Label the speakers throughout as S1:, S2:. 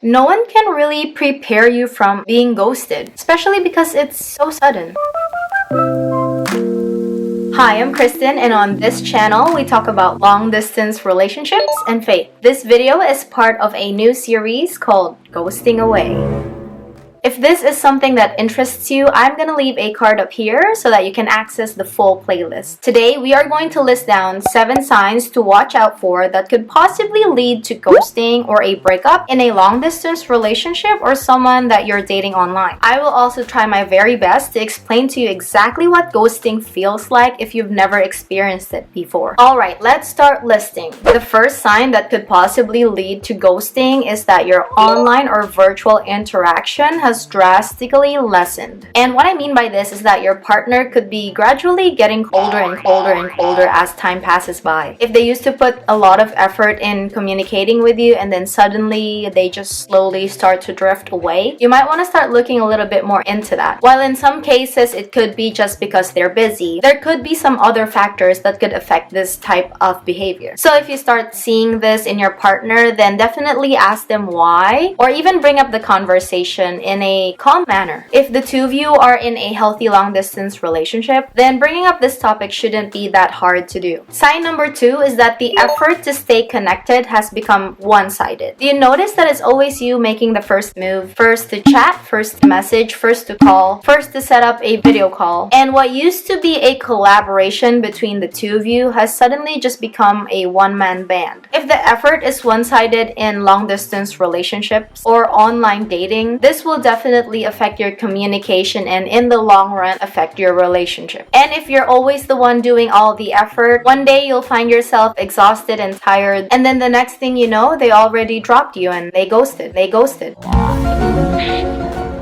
S1: No one can really prepare you from being ghosted, especially because it's so sudden. Hi, I'm Kristen, and on this channel, we talk about long-distance relationships and fate. This video is part of a new series called Ghosting Away. If this is something that interests you, I'm gonna leave a card up here so that you can access the full playlist. Today, we are going to list down 7 signs to watch out for that could possibly lead to ghosting or a breakup in a long-distance relationship or someone that you're dating online. I will also try my very best to explain to you exactly what ghosting feels like if you've never experienced it before. Alright, let's start listing. The first sign that could possibly lead to ghosting is that your online or virtual interaction has drastically lessened. And what I mean by this is that your partner could be gradually getting colder and colder and colder as time passes by. If they used to put a lot of effort in communicating with you and then suddenly they just slowly start to drift away, you might want to start looking a little bit more into that. While in some cases it could be just because they're busy, there could be some other factors that could affect this type of behavior. So if you start seeing this in your partner, then definitely ask them why, or even bring up the conversation in a calm manner. If the two of you are in a healthy long-distance relationship, then bringing up this topic shouldn't be that hard to do. Sign number 2 is that the effort to stay connected has become one-sided. Do you notice that it's always you making the first move? First to chat, first to message, first to call, first to set up a video call. And what used to be a collaboration between the two of you has suddenly just become a one-man band. If the effort is one-sided in long-distance relationships or online dating, this will definitely affect your communication and in the long run affect your relationship. And if you're always the one doing all the effort, one day you'll find yourself exhausted and tired, and then the next thing you know, they already dropped you and they ghosted.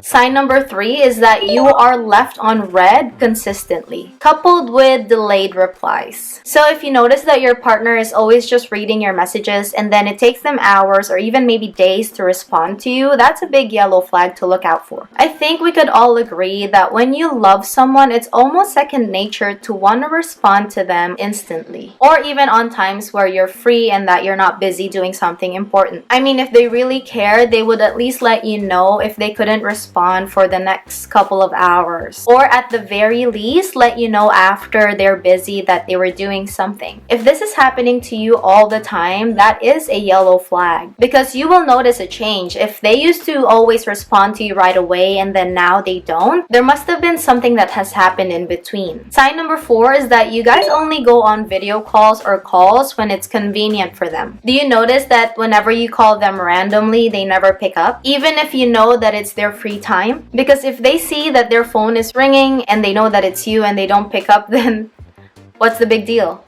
S1: Sign number 3 is that you are left on read consistently, coupled with delayed replies. So if you notice that your partner is always just reading your messages and then it takes them hours or even maybe days to respond to you, that's a big yellow flag to look out for. I think we could all agree that when you love someone, it's almost second nature to want to respond to them instantly, or even on times where you're free and that you're not busy doing something important. I mean, if they really care, they would at least let you know if they couldn't respond for the next couple of hours, or at the very least let you know after they're busy that they were doing something. If this is happening to you all the time, that is a yellow flag, because you will notice a change. If they used to always respond to you right away and then now they don't, there must have been something that has happened in between. Sign number 4 is that you guys only go on video calls or calls when it's convenient for them. Do you notice that whenever you call them randomly, they never pick up, even if you know that it's their free time? Because if they see that their phone is ringing and they know that it's you and they don't pick up, then what's the big deal?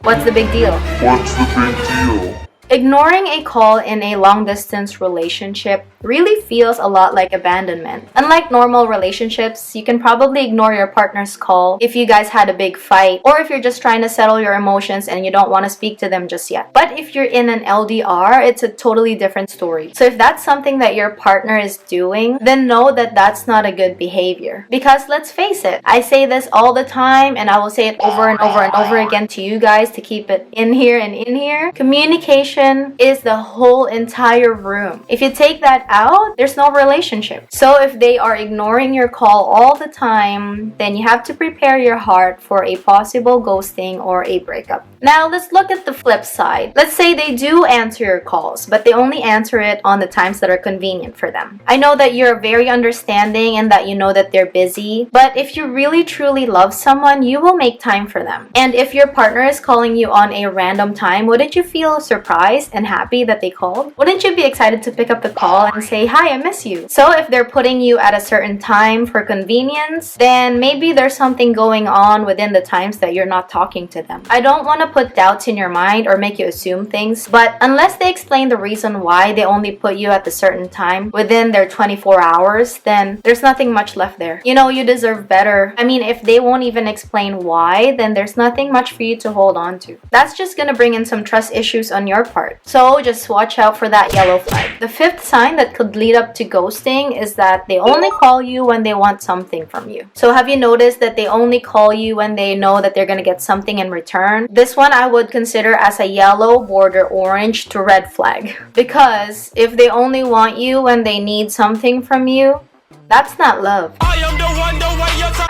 S1: Ignoring a call in a long-distance relationship really feels a lot like abandonment. Unlike normal relationships, you can probably ignore your partner's call if you guys had a big fight, or if you're just trying to settle your emotions and you don't want to speak to them just yet. But if you're in an LDR, it's a totally different story. So if that's something that your partner is doing, then know that that's not a good behavior. Because let's face it, I say this all the time and I will say it over and over and over again to you guys to keep it in here and in here. Communication is the whole entire room. If you take that out, there's no relationship. So if they are ignoring your call all the time, then you have to prepare your heart for a possible ghosting or a breakup. Now let's look at the flip side. Let's say they do answer your calls, but they only answer it on the times that are convenient for them. I know that you're very understanding and that you know that they're busy, but if you really truly love someone, you will make time for them. And if your partner is calling you on a random time, wouldn't you feel surprised and happy that they called? Wouldn't you be excited to pick up the call and say, "Hi, I miss you"? So if they're putting you at a certain time for convenience, then maybe there's something going on within the times that you're not talking to them. I don't want to put doubts in your mind or make you assume things, but unless they explain the reason why they only put you at a certain time within their 24 hours, then there's nothing much left there. You know, you deserve better. I mean, if they won't even explain why, then there's nothing much for you to hold on to. That's just gonna bring in some trust issues on your part. So just watch out for that yellow flag. The fifth sign that could lead up to ghosting is that they only call you when they want something from you. So have you noticed that they only call you when they know that they're gonna get something in return? This one I would consider as a yellow border orange to red flag. Because if they only want you when they need something from you, that's not love.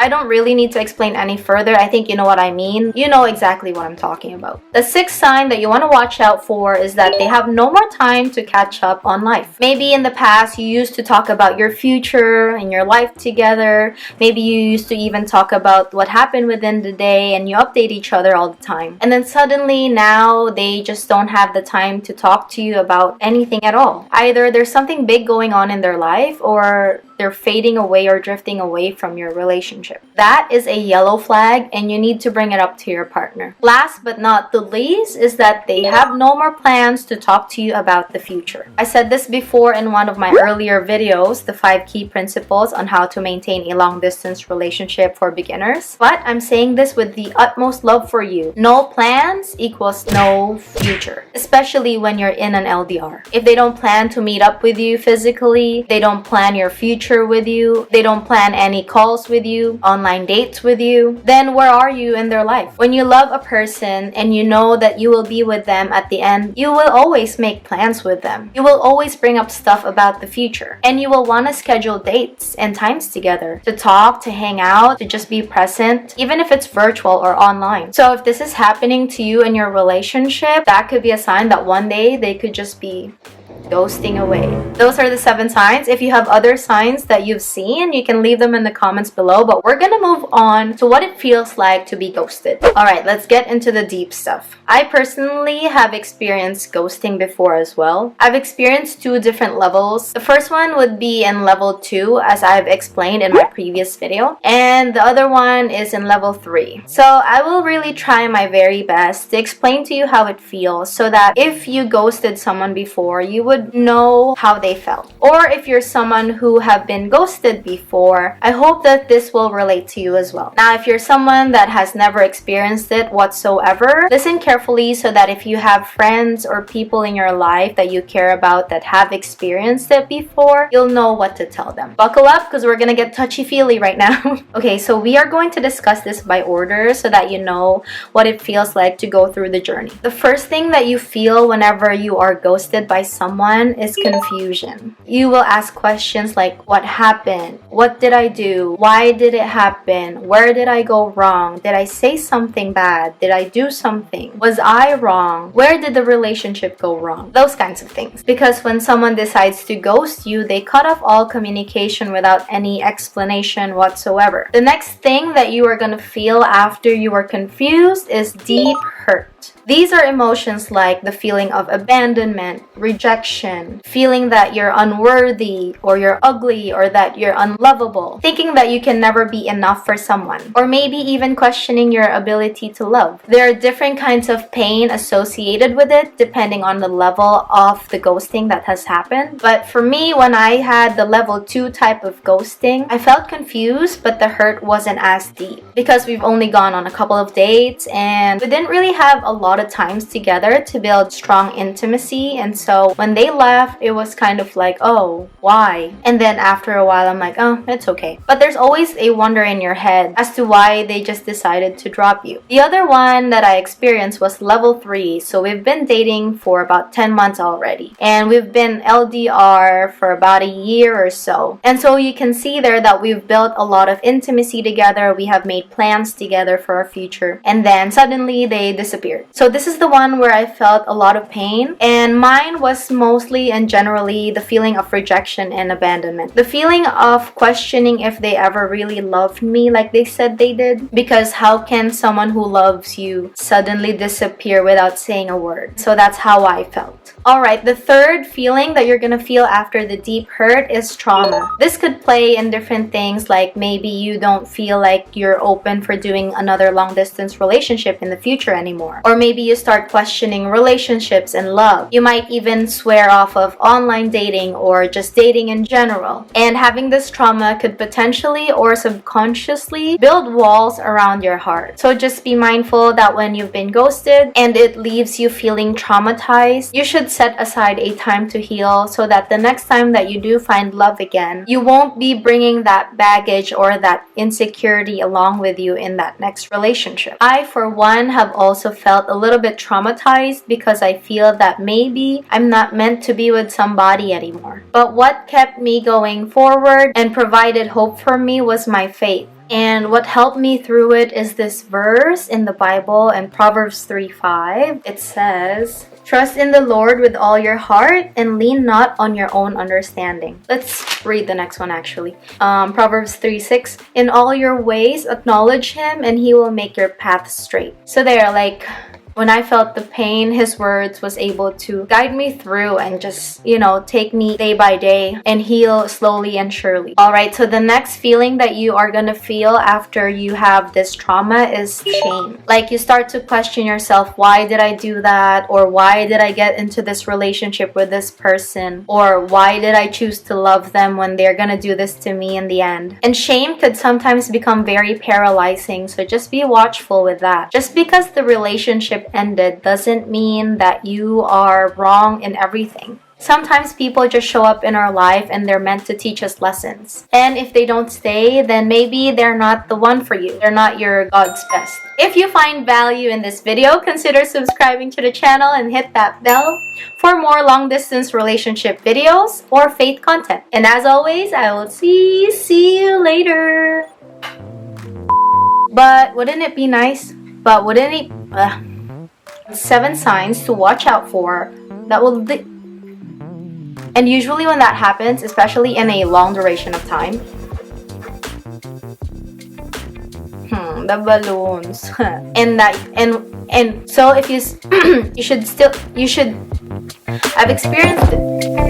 S1: I don't really need to explain any further. I think you know what I mean. You know exactly what I'm talking about. The sixth sign that you want to watch out for is that they have no more time to catch up on life. Maybe in the past you used to talk about your future and your life together. Maybe you used to even talk about what happened within the day and you update each other all the time. And then suddenly now they just don't have the time to talk to you about anything at all. Either there's something big going on in their life or they're fading away or drifting away from your relationship. That is a yellow flag and you need to bring it up to your partner. Last but not the least is that they have no more plans to talk to you about the future. I said this before in one of my earlier videos, the 5 key principles on how to maintain a long distance relationship for beginners. But I'm saying this with the utmost love for you. No plans equals no future, especially when you're in an LDR. If they don't plan to meet up with you physically, they don't plan your future with you, they don't plan any calls with you, online dates with you, then where are you in their life? When you love a person and you know that you will be with them at the end, you will always make plans with them. You will always bring up stuff about the future. And you will want to schedule dates and times together to talk, to hang out, to just be present, even if it's virtual or online. So if this is happening to you in your relationship, that could be a sign that one day they could just be ghosting away. Those are the 7 signs. If you have other signs that you've seen, you can leave them in the comments below, but we're gonna move on to what it feels like to be ghosted. Alright, let's get into the deep stuff. I personally have experienced ghosting before as well. I've experienced 2 different levels. The first one would be in level 2, as I've explained in my previous video, and the other one is in level 3. So I will really try my very best to explain to you how it feels so that if you ghosted someone before, you would know how they felt. Or if you're someone who have been ghosted before, I hope that this will relate to you as well. Now, if you're someone that has never experienced it whatsoever, listen carefully so that if you have friends or people in your life that you care about that have experienced it before, you'll know what to tell them. Buckle up because we're gonna get touchy-feely right now. Okay, so we are going to discuss this by order so that you know what it feels like to go through the journey. The first thing that you feel whenever you are ghosted by someone is confusion. You will ask questions like, what happened? What did I do? Why did it happen? Where did I go wrong? Did I say something bad? Did I do something? Was I wrong? Where did the relationship go wrong? Those kinds of things. Because when someone decides to ghost you, they cut off all communication without any explanation whatsoever. The next thing that you are going to feel after you are confused is deep hurt. These are emotions like the feeling of abandonment, rejection, feeling that you're unworthy or you're ugly or that you're unlovable, thinking that you can never be enough for someone, or maybe even questioning your ability to love. There are different kinds of pain associated with it depending on the level of the ghosting that has happened. But for me, when I had the level 2 type of ghosting, I felt confused, but the hurt wasn't as deep because we've only gone on a couple of dates and we didn't really have a lot of times together to build strong intimacy. And so when they left, it was kind of like, oh, why? And then after a while, I'm like, oh, it's okay. But there's always a wonder in your head as to why they just decided to drop you. The other one that I experienced was level 3. So we've been dating for about 10 months already. And we've been LDR for about a year or so. And so you can see there that we've built a lot of intimacy together. We have made plans together for our future. And then suddenly they disappeared. So this is the one where I felt a lot of pain. And mine was mostly and generally the feeling of rejection and abandonment. The feeling of questioning if they ever really loved me like they said they did. Because how can someone who loves you suddenly disappear without saying a word? So that's how I felt. Alright, the third feeling that you're gonna feel after the deep hurt is trauma. This could play in different things, like maybe you don't feel like you're open for doing another long distance relationship in the future anymore. Or maybe you start questioning relationships and love. You might even swear off of online dating or just dating in general. And having this trauma could potentially or subconsciously build walls around your heart. So just be mindful that when you've been ghosted and it leaves you feeling traumatized, you should set aside a time to heal so that the next time that you do find love again, you won't be bringing that baggage or that insecurity along with you in that next relationship. I, for one, have also felt a little bit traumatized because I feel that maybe I'm not meant to be with somebody anymore. But what kept me going forward and provided hope for me was my faith. And what helped me through it is this verse in the Bible in Proverbs 3:5. It says, "Trust in the Lord with all your heart and lean not on your own understanding." Let's read the next one actually. Proverbs 3:6. "In all your ways acknowledge him and he will make your path straight." So there, like, when I felt the pain, his words was able to guide me through and just, take me day by day and heal slowly and surely. Alright, so the next feeling that you are gonna feel after you have this trauma is shame. Like, you start to question yourself, why did I do that? Or why did I get into this relationship with this person? Or why did I choose to love them when they're gonna do this to me in the end? And shame could sometimes become very paralyzing, so just be watchful with that. Just because the relationship ended doesn't mean that you are wrong in everything. Sometimes people just show up in our life and they're meant to teach us lessons. And if they don't stay, then maybe they're not the one for you. They're not your God's best. If you find value in this video, consider subscribing to the channel and hit that bell for more long-distance relationship videos or faith content. And as always, I will see you later. But wouldn't it be nice? But wouldn't it... 7 signs to watch out for that will and usually when that happens, especially in a long duration of time, the balloons and so if you you should I've experienced it.